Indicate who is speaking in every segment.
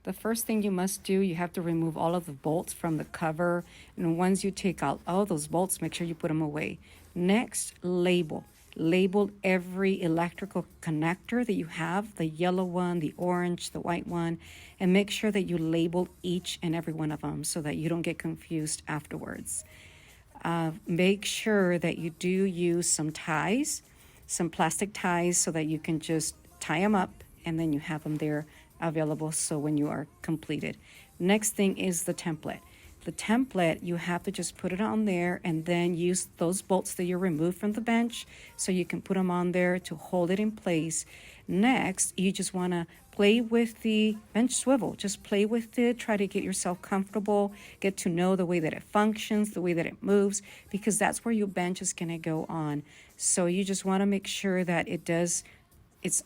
Speaker 1: The first thing you must do, you have to remove all of the bolts from the cover. And once you take out all those bolts, make sure you put them away. Next, label. Label every electrical connector that you have, the yellow one, the orange, the white one, and make sure that you label each and every one of them so that you don't get confused afterwards. Make sure that you do use some ties, some plastic ties, so that you can just tie them up and then you have them there available so when you are completed. Next thing is the template. The template, you have to just put it on there and then use those bolts that you removed from the bench so you can put them on there to hold it in place. Next, you just want to play with the bench swivel. Just play with it, try to get yourself comfortable, get to know the way that it functions, the way that it moves, because that's where your bench is going to go on. So you just want to make sure that it's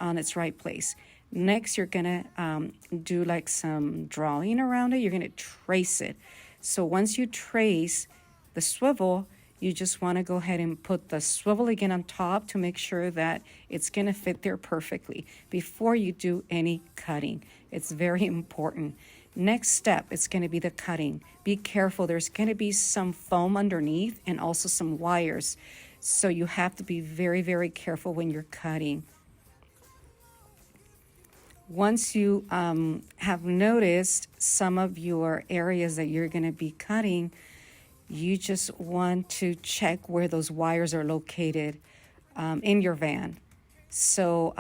Speaker 1: on its right place. Next, you're going to do like some drawing around it. You're going to trace it. So once you trace the swivel, you just want to go ahead and put the swivel again on top to make sure that it's going to fit there perfectly before you do any cutting. It's very important. Next step, it's going to be the cutting. Be careful. There's going to be some foam underneath and also some wires. So you have to be very, very careful when you're cutting. Once you have noticed some of your areas that you're going to be cutting, you just want to check where those wires are located in your van. So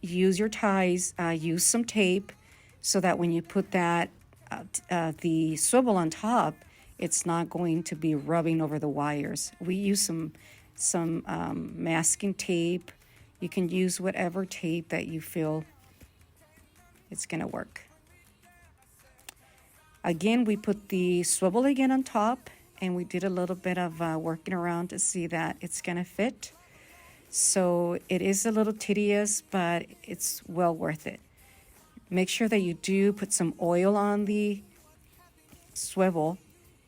Speaker 1: use your ties, use some tape so that when you put that the swivel on top, it's not going to be rubbing over the wires. We use some masking tape. You can use whatever tape that you feel it's going to work. Again, we put the swivel again on top, and we did a little bit of working around to see that it's going to fit. So it is a little tedious, but it's well worth it. Make sure that you do put some oil on the swivel,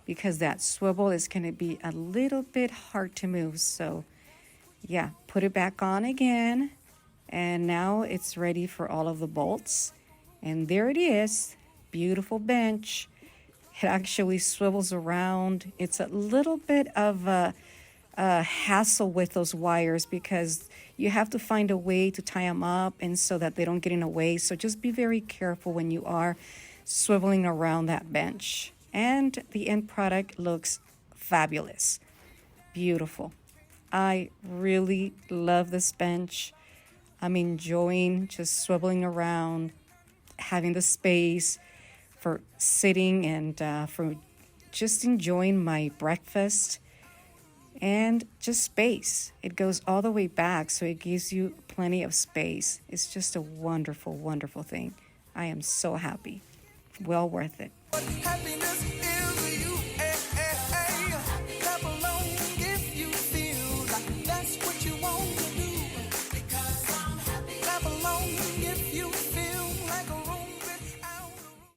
Speaker 1: because that swivel is going to be a little bit hard to move. So yeah, put it back on again, and now it's ready for all of the bolts. And there it is, beautiful bench. It actually swivels around. It's a little bit of a hassle with those wires because you have to find a way to tie them up and so that they don't get in the way. So just be very careful when you are swiveling around that bench. And the end product looks fabulous, beautiful. I really love this bench. I'm enjoying just swiveling around, having the space for sitting and for just enjoying my breakfast and just space. It goes all the way back, so it gives you plenty of space. It's just a wonderful, wonderful thing. I am so happy. Well worth it.